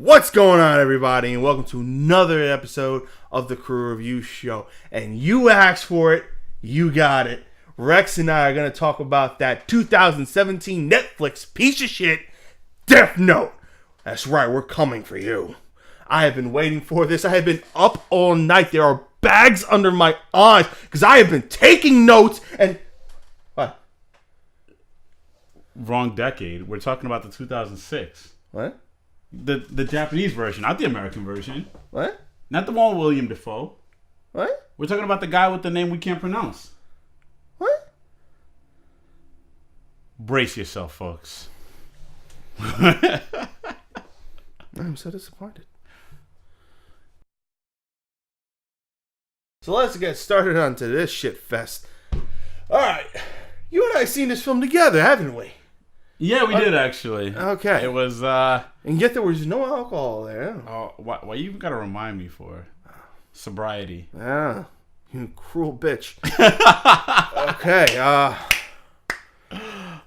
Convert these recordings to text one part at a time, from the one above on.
What's going on, everybody, and welcome to another episode of the Crew Review Show. And you asked for it, you got it. Rex and I are going to talk about that 2017 Netflix piece of shit, Death Note. That's right, we're coming for you. I have been waiting for this. I have been up all night. There are bags under my eyes because I have been taking notes and... What? Wrong decade. We're talking about the 2006. What? The Japanese version, not the American version. What? Not the one with William Dafoe. What? We're talking about the guy with the name we can't pronounce. What? Brace yourself, folks. I'm so disappointed. So let's get started onto this shit fest. Alright. You and I seen this film together, haven't we? Yeah, we did actually. Okay. It was, And yet there was no alcohol there. oh, why you even gotta remind me for? Sobriety. Yeah. You cruel bitch. Okay,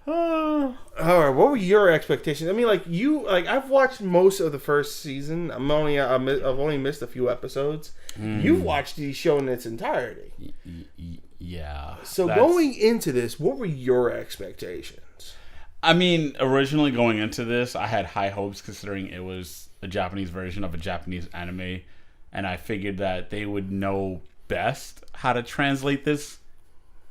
alright, what were your expectations? I mean, I've watched most of the first season. I've only missed a few episodes. You've watched the show in its entirety. Yeah. So going into this, what were your expectations? I mean, originally going into this, I had high hopes considering it was a Japanese version of a Japanese anime, and I figured that they would know best how to translate this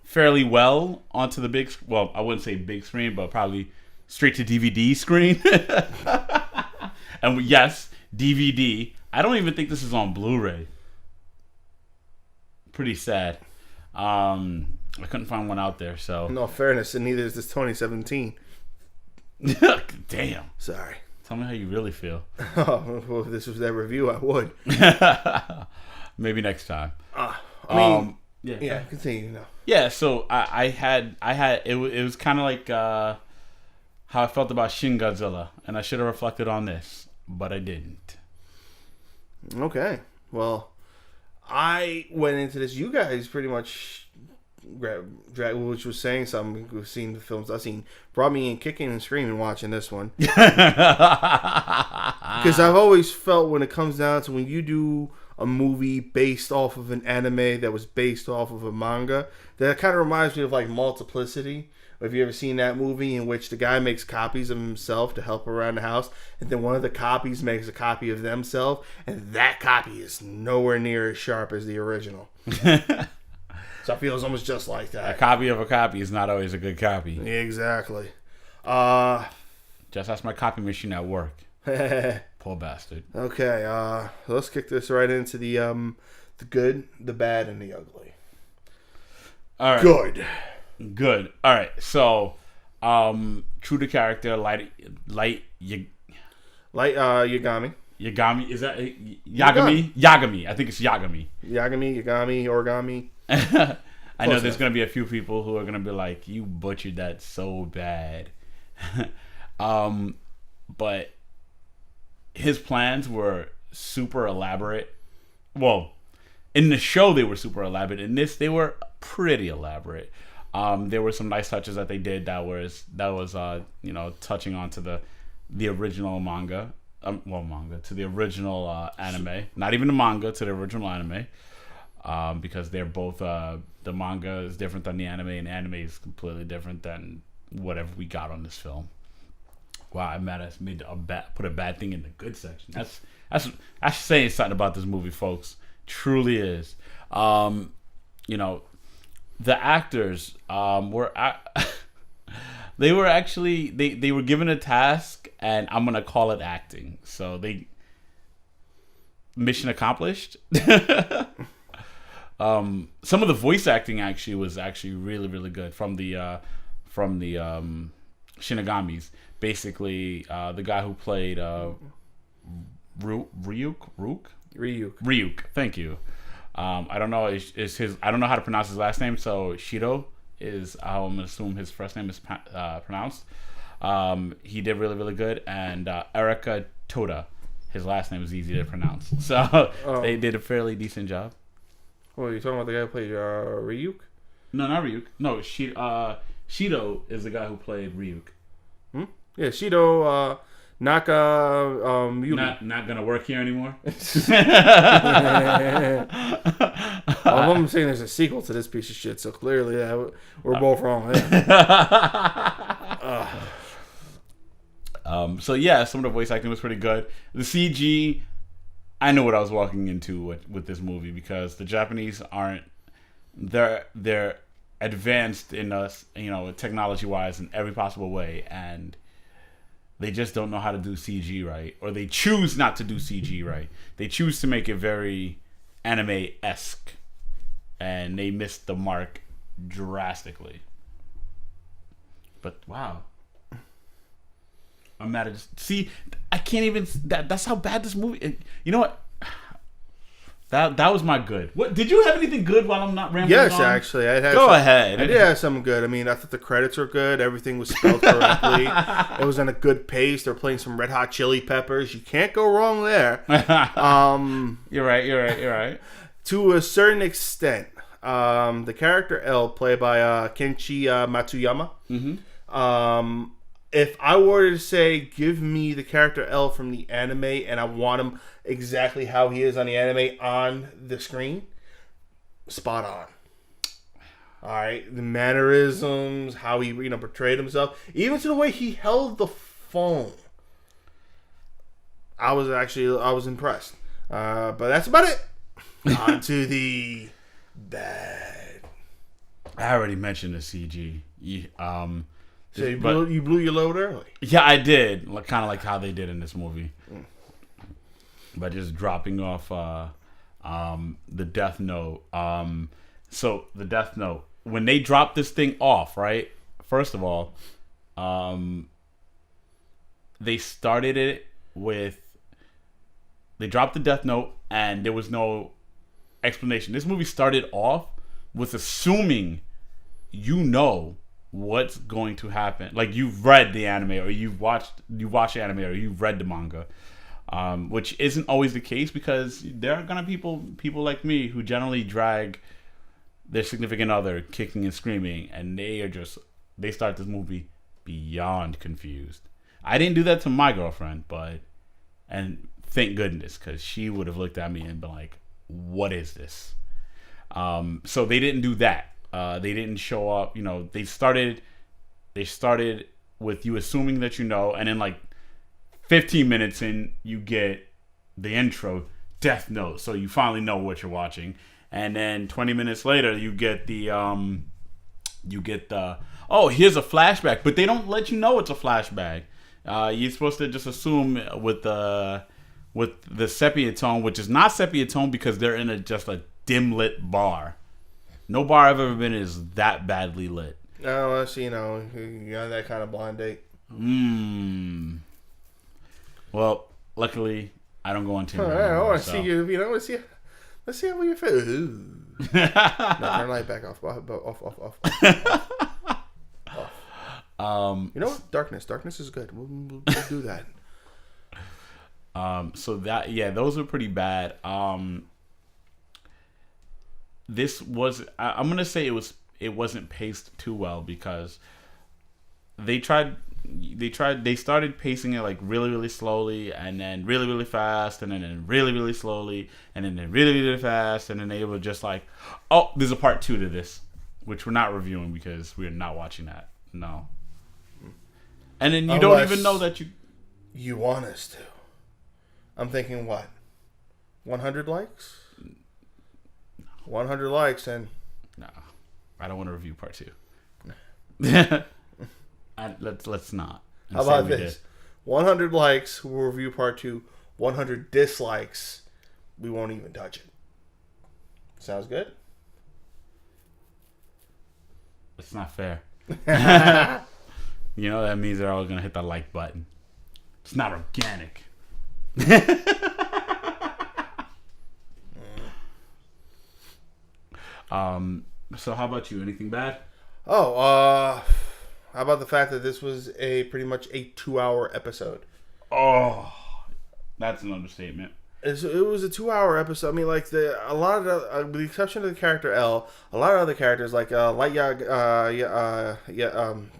fairly well onto the big, well, I wouldn't say big screen, but probably straight to DVD screen. And yes, DVD. I don't even think this is on Blu-ray. Pretty sad. I couldn't find one out there, so. In all fairness, and neither is this 2017. Damn. Sorry. Tell me how you really feel. Oh, well, if this was that review, I would. Maybe next time. I mean, yeah. Continue now. Yeah, so I had it was kind of like how I felt about Shin Godzilla, and I should have reflected on this, but I didn't. Okay. Well, I went into this. You guys pretty much, which was saying something. We've seen the films I've seen. Brought me in kicking and screaming watching this one. Because I've always felt when it comes down to when you do a movie based off of an anime that was based off of a manga, that kind of reminds me of like Multiplicity. Have you ever seen that movie in which the guy makes copies of himself to help around the house, and then one of the copies makes a copy of themselves, and that copy is nowhere near as sharp as the original. So I feel it's almost just like that. A copy of a copy is not always a good copy. Exactly. Just ask my copy machine at work. Poor bastard. Okay, let's kick this right into the good, the bad, and the ugly. All right. Good. All right. So, true to character, light Yagami. Yagami, is that Yagami? Yagami. I think it's Yagami. Yagami, origami. I know there's going to be a few people who are going to be like, you butchered that so bad. But his plans were super elaborate. Well, in the show they were super elaborate. In this, they were pretty elaborate. There were some nice touches that they did that was touching onto the original manga. To the original anime. Not even the manga, to the original anime. Because they're both, the manga is different than the anime, and the anime is completely different than whatever we got on this film. Wow, I'm mad I put a bad thing in the good section. That's saying something about this movie, folks. Truly is. The actors were they were actually they were given a task, and I'm gonna call it acting. So mission accomplished. Some of the voice acting was really, really good from the Shinigamis. Basically, the guy who played Ryuk. Thank you. I don't know. I don't know how to pronounce his last name. So Shido is. I'm gonna assume his first name is pronounced. He did really, really good. And Erika Toda, his last name is easy to pronounce. So they did a fairly decent job. Well, you're talking about the guy who played Ryuk? No, not Ryuk. No, Shido is the guy who played Ryuk. Yeah, Shido Naka Yumi. Not gonna work here anymore. Well, I'm saying there's a sequel to this piece of shit, so clearly we're both wrong. Yeah. So yeah, some of the voice acting was pretty good. The CG, I knew what I was walking into with this movie because the Japanese aren't. They're advanced in us, technology wise in every possible way, and they just don't know how to do CG right, or they choose not to do CG right. They choose to make it very anime-esque, and they missed the mark drastically. But wow, I'm mad at. See, I can't even. That's how bad this movie. You know what? That was my good. What did you have anything good while I'm not rambling? Yes, on? Actually, Go ahead. I did have something good. I mean, I thought the credits were good. Everything was spelled correctly. It was on a good pace. They're playing some Red Hot Chili Peppers. You can't go wrong there. You're right. To a certain extent, the character L, played by Kenshi Matsuyama. Mm-hmm. If I were to say, give me the character L from the anime, and I want him exactly how he is on the anime on the screen, spot on. All right, the mannerisms, how he portrayed himself, even to the way he held the phone. I was impressed. But that's about it. On to the bad. I already mentioned the CG. So you blew your load early. Yeah, I did. Kind of like how they did in this movie. By just dropping off the Death Note. So the Death Note, when they dropped this thing off, right? First of all, they started it with, they dropped the Death Note and there was no explanation. This movie started off with assuming what's going to happen. Like, you've read the anime, or you watched the anime, or you've read the manga, which isn't always the case, because there are gonna people like me who generally drag their significant other kicking and screaming, and they start this movie beyond confused. I didn't do that to my girlfriend, and thank goodness, because she would have looked at me and been like, "What is this?" So they didn't do that. They didn't show up. They started with you assuming that and then like 15 minutes in, you get the intro, Death Note, so you finally know what you're watching. And then 20 minutes later, you get the here's a flashback, but they don't let you know it's a flashback. You're supposed to just assume with the sepia tone, which is not sepia tone because they're in just a dim lit bar. No bar I've ever been in is that badly lit. No, unless you're on that kind of blind date. Well, luckily I don't go on Tinder. I want to see you. Let's see how you feel. No, turn the light back off. Off. You know what? Darkness is good. We'll do that. So those are pretty bad. This was, I'm gonna say it wasn't paced too well, because they started pacing it like really, really slowly, and then really, really fast, and then really, really slowly, and then really, really fast, and then they were just like, oh, there's a part 2 to this, which we're not reviewing because we're not watching that. No. And then you don't even know that you want us to. I'm thinking, what? 100 likes? 100 likes, and no, I don't want to review part 2. Let's not. How about this? 100 likes, we'll review part 2. 100 dislikes, we won't even touch it. Sounds good? It's not fair. That means they're all gonna hit the like button. It's not organic. So how about you? Anything bad? How about the fact that this was pretty much a 2-hour episode? Oh, that's an understatement. It was a 2-hour episode. I mean, like with the exception of the character L, a lot of other characters like Light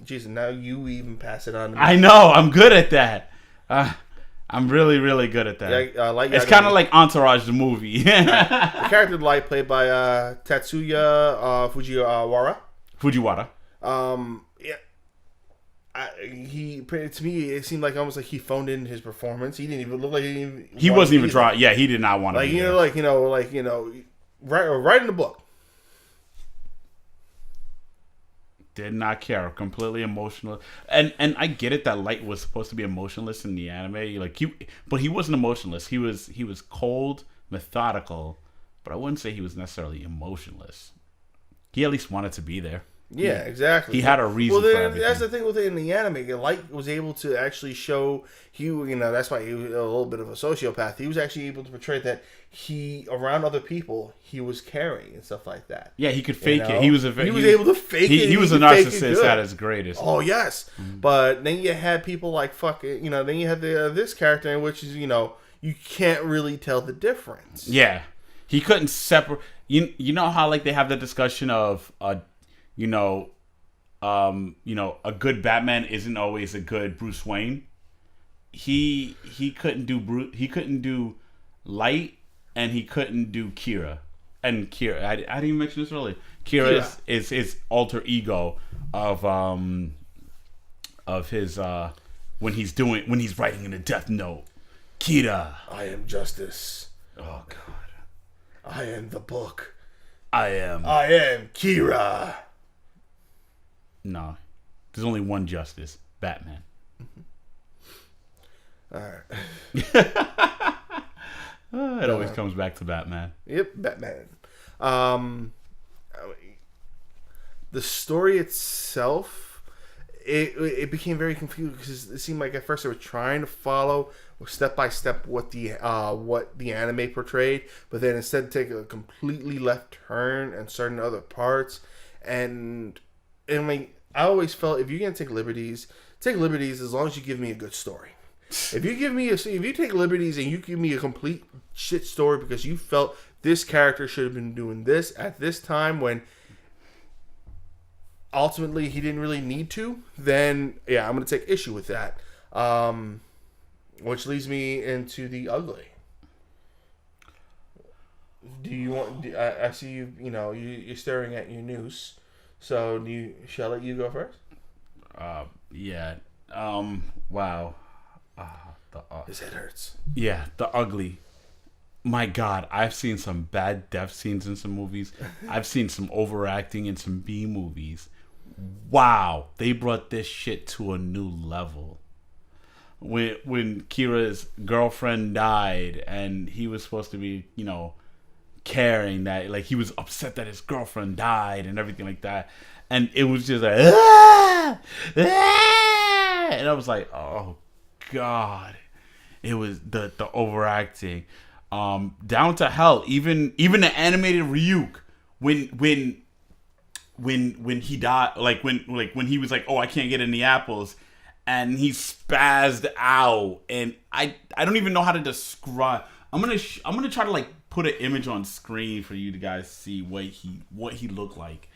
Jesus, now you even pass it on to me. I know, I'm good at that. I'm really, really good at that. Yeah, Light It's Yagami. kind of like Entourage, the movie. The character of Light, played by Tatsuya Fujiwara. Fujiwara. Yeah. To me, it seemed like almost like he phoned in his performance. He didn't even look like He wasn't even trying. Yeah, he did not want to. Right in the book. Did not care. Completely emotional. And I get it that Light was supposed to be emotionless in the anime. But he wasn't emotionless. He was cold, methodical, but I wouldn't say he was necessarily emotionless. He at least wanted to be there. Yeah, exactly. He had a reason for everything. That's the thing with it in the anime. Light was able to actually show that's why he was a little bit of a sociopath. He was actually able to portray that he, around other people, he was caring and stuff like that. Yeah, he could fake it. He was able to fake it. He was a narcissist at his greatest. Oh yes, but then you had people like then you had this character, in which is you can't really tell the difference. Yeah, he couldn't separate. You know how they have the discussion of a good Batman isn't always a good Bruce Wayne. He couldn't do Light, and he couldn't do Kira. And Kira, I didn't even mention this earlier. Kira is his alter ego of his when he's writing in a death note. Kira, I am justice. Oh God, I am the book. I am Kira. No, there's only one justice: Batman. All right. It always comes back to Batman. Yep, Batman. The story itself, it became very confusing because it seemed like at first they were trying to follow step by step what the anime portrayed, but then instead take a completely left turn and certain other parts. And I always felt if you're gonna take liberties as long as you give me a good story. If you take liberties and you give me a complete shit story because you felt this character should have been doing this at this time when ultimately he didn't really need to, then yeah, I'm gonna take issue with that. Which leads me into the ugly. Do you want? I see you. You're staring at your noose. So shall I let you go first? Yeah. Wow. His head hurts. Yeah, the ugly. My God, I've seen some bad death scenes in some movies. I've seen some overacting in some B movies. Wow, they brought this shit to a new level. When Kira's girlfriend died and he was supposed to be, caring that, he was upset that his girlfriend died and everything like that. And it was just like, ah! Ah! And I was like, oh God. It was the overacting. Down to hell. Even the animated Ryuk, when he died, when he was like, oh, I can't get any apples, and he spazzed out, and I don't even know how to describe. I'm gonna try to put an image on screen for you to guys see what he looked like.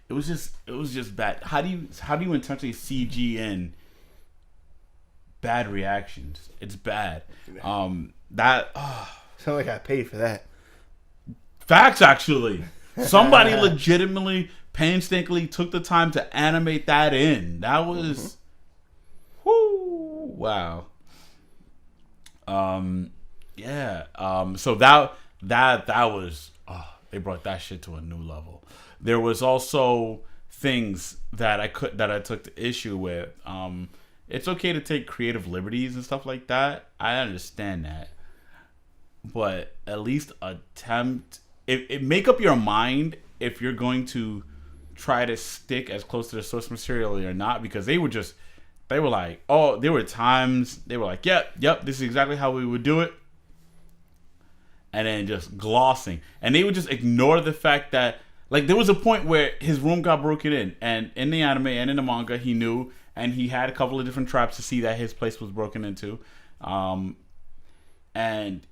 It was just bad. How do you intentionally CG in bad reactions? It's bad. Sound like I paid for that. Facts, actually. Somebody legitimately, painstakingly took the time to animate that in. That was, whoo, wow. Yeah. So that was, they brought that shit to a new level. There was also things that I took the issue with. It's okay to take creative liberties and stuff like that. I understand that. But at least attempt it make up your mind if you're going to try to stick as close to the source material or not, because there were times they were like, yep, this is exactly how we would do it, and then just glossing, and they would just ignore the fact that there was a point where his room got broken in, and in the anime and in the manga he knew, and he had a couple of different traps to see that his place was broken into, and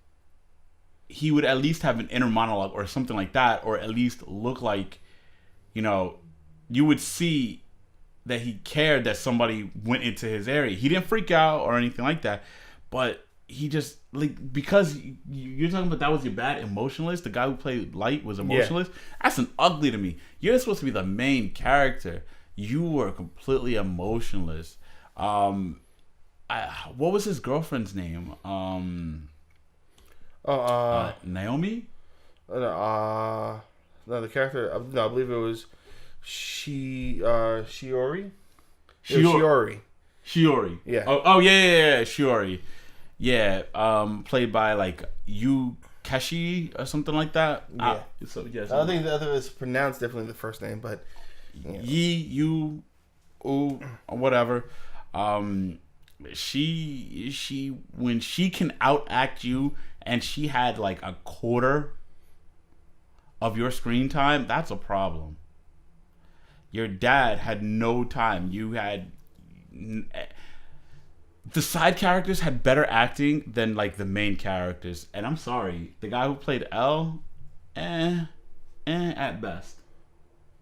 he would at least have an inner monologue or something like that, or at least look like, you would see that he cared that somebody went into his area. He didn't freak out or anything like that, but he just like because you're talking about that was your bad emotionalist. The guy who played Light was emotionalist. That's an ugly to me. You're supposed to be the main character. You were completely emotionless. What was his girlfriend's name? Naomi. No, the character. No, I believe it was Shiori. Shiori. Yeah. Oh yeah. Shiori. Yeah. Played by like Yu Keshi or something like that. Yeah. So yes. I think the other is pronounced differently the first name, but Yu or whatever. She when she can outact you and she had like a quarter of your screen time, that's a problem. Your dad had no time. You had the side characters had better acting than like the main characters. And I'm sorry, the guy who played L, at best.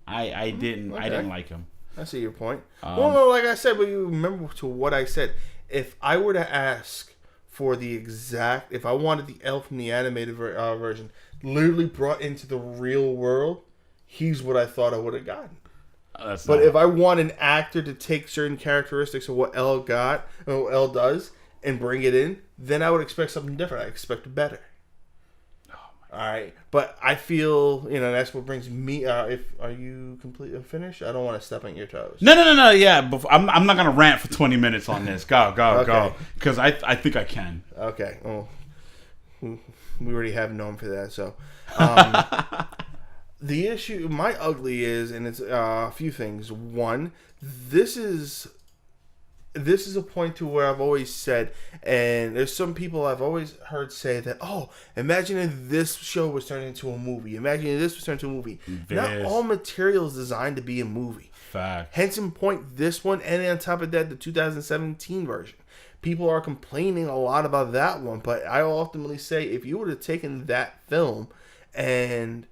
I didn't like him. I see your point. Well, no, like I said, but you remember to what I said. If I were to ask for the exact, if I wanted the L from the animated version, literally brought into the real world, he's what I thought I would have gotten. But if I want an actor to take certain characteristics of what L does, and bring it in, then I would expect something different. I expect better. All right, but I feel that's what brings me. Are you completely finished? I don't want to step on your toes. No. Yeah, but I'm not gonna rant for 20 minutes on this. Go, because I think I can. Okay. Well, we already have known for that. So, the issue, my ugly is, and it's a few things. One, this is a point to where I've always said, and there's some people I've always heard say that, oh, imagine if this show was turned into a movie. Imagine if this was turned into a movie. Not all material is designed to be a movie. Fact. Hence in point, this one, and on top of that, the 2017 version. People are complaining a lot about that one, but I ultimately say if you would have taken that film and,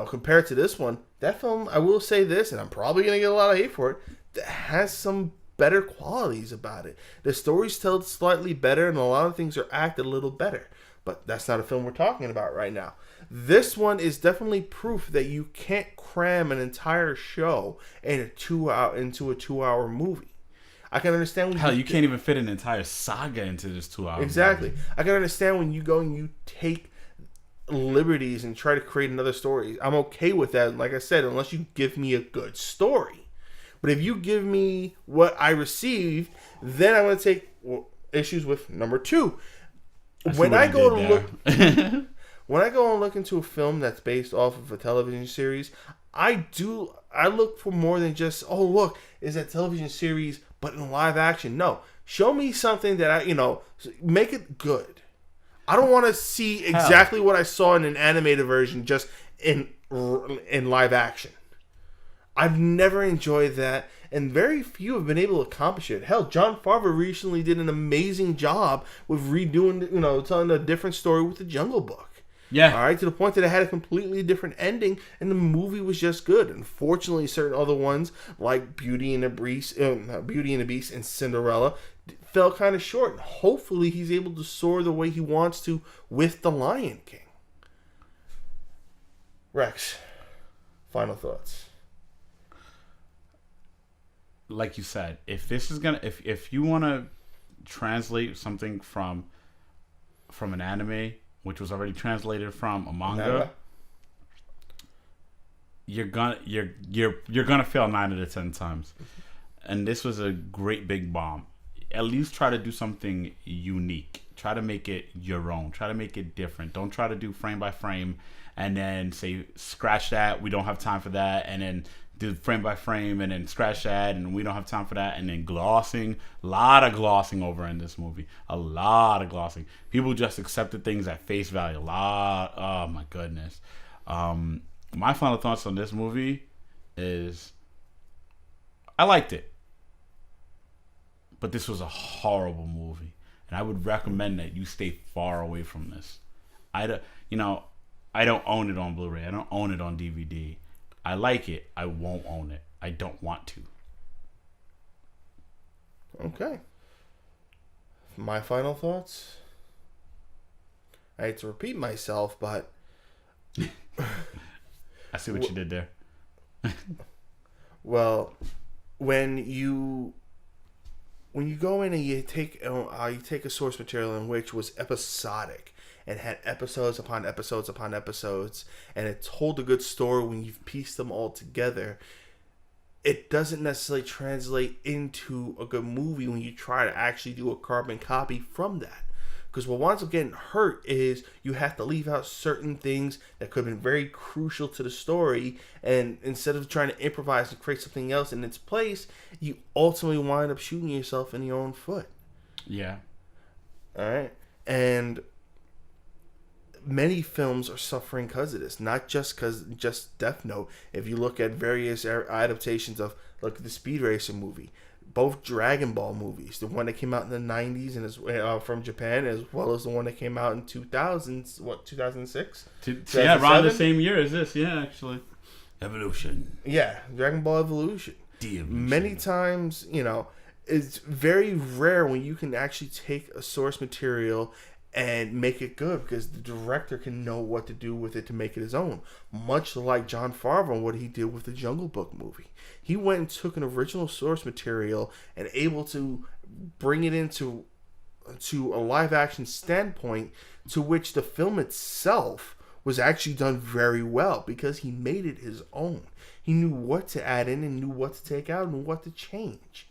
compared to this one, that film, I will say this, and I'm probably going to get a lot of hate for it, that has some better qualities about it. The story's told slightly better, and a lot of things are acted a little better. But that's not a film we're talking about right now. This one is definitely proof that you can't cram an entire show into a 2-hour movie. I can understand when you can't even fit an entire saga into this 2 hours. Exactly. movie. I can understand when you go and you take liberties and try to create another story. I'm okay with that. Like I said, unless you give me a good story. But if you give me what I received, then I'm going to take issues with number 2. When I go and look into a film that's based off of a television series, I look for more than just, oh look, is that television series but in live action? No, show me something that make it good. I don't want to see exactly what I saw in an animated version just in live action. I've never enjoyed that, and very few have been able to accomplish it. Hell, Jon Favreau recently did an amazing job with redoing, telling a different story with the Jungle Book. Yeah. All right, to the point that it had a completely different ending, and the movie was just good. Unfortunately, certain other ones like Beauty and the Beast and Cinderella fell kind of short. And hopefully, he's able to soar the way he wants to with The Lion King. Rex, final thoughts. Like you said, if this is if you want to translate something from an anime, which was already translated from a manga, you're gonna fail 9 out of 10 times. And this was a great big bomb. At least try to do something unique. Try to make it your own. Try to make it different. Don't try to do frame by frame and then say scratch that. We don't have time for that. And then do frame by frame and then scratch that, and we don't have time for that, and then glossing. A lot of glossing over in this movie. A lot of glossing. People just accepted things at face value. Oh my goodness. My final thoughts on this movie is I liked it, but this was a horrible movie, and I would recommend that you stay far away from this. I don't own it on Blu-ray. I don't own it on DVD. I like it. I won't own it. I don't want to. Okay. My final thoughts? I hate to repeat myself, but I see what you did there. well, when you go in and you take a source material in which was episodic and had episodes upon episodes upon episodes, and it told a good story when you've pieced them all together, it doesn't necessarily translate into a good movie when you try to actually do a carbon copy from that. Because what winds up getting hurt is you have to leave out certain things that could have been very crucial to the story, and instead of trying to improvise and create something else in its place, you ultimately wind up shooting yourself in your own foot. Yeah. All right? And many films are suffering because of this, not just Death Note. If you look at various adaptations of, look at the Speed Racer movie, both Dragon Ball movies, the one that came out in the 90s and from Japan, as well as the one that came out in 2006? Yeah, around the same year as this, yeah, actually. Evolution. Yeah, Dragon Ball Evolution. De-evolution. Many times, it's very rare when you can actually take a source material and make it good, because the director can know what to do with it to make it his own. Much like Jon Favreau and what he did with the Jungle Book movie. He went and took an original source material and able to bring it into a live action standpoint, to which the film itself was actually done very well because he made it his own. He knew what to add in and knew what to take out and what to change.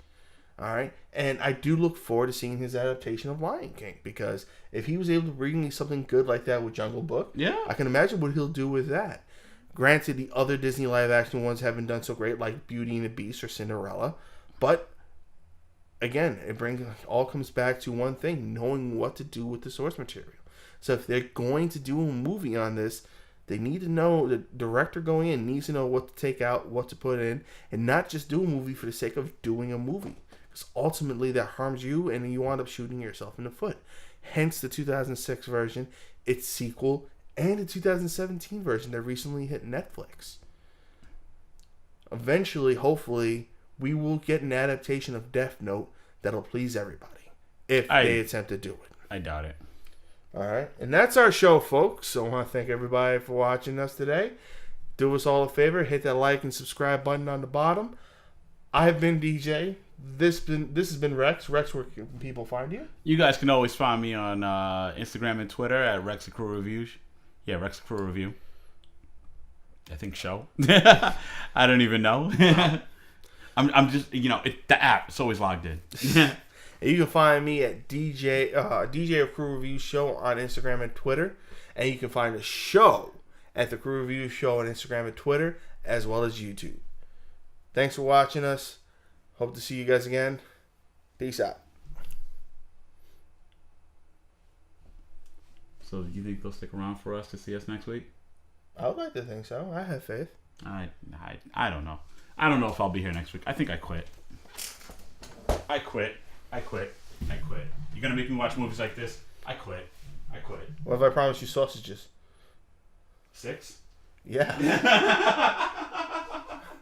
All right, and I do look forward to seeing his adaptation of Lion King, because if he was able to bring me something good like that with Jungle Book, yeah, I can imagine what he'll do with that. Granted, the other Disney live action ones haven't done so great, like Beauty and the Beast or Cinderella, but again, all comes back to one thing: knowing what to do with the source material. So if they're going to do a movie on this, they need to know, the director going in needs to know what to take out, what to put in, and not just do a movie for the sake of doing a movie. Because ultimately that harms you, and you wind up shooting yourself in the foot. Hence the 2006 version, its sequel, and the 2017 version that recently hit Netflix. Eventually, hopefully, we will get an adaptation of Death Note that'll please everybody, if they attempt to do it. I doubt it. All right, and that's our show, folks. So I want to thank everybody for watching us today. Do us all a favor, hit that like and subscribe button on the bottom. I've been DJ. This has been Rex. Rex, where can people find you? You guys can always find me on Instagram and Twitter at Rex Crew Reviews. Yeah, Rex Crew Review. I think show. I don't even know. I'm just, the app is always logged in. And you can find me at DJ of Crew Review Show on Instagram and Twitter, and you can find the show at the Crew Review Show on Instagram and Twitter, as well as YouTube. Thanks for watching us. Hope to see you guys again. Peace out. So, do you think they'll stick around for us to see us next week? I would like to think so. I have faith. I don't know. I don't know if I'll be here next week. I think I quit. I quit. You're gonna make me watch movies like this? I quit. What if I promise you sausages? 6? Yeah.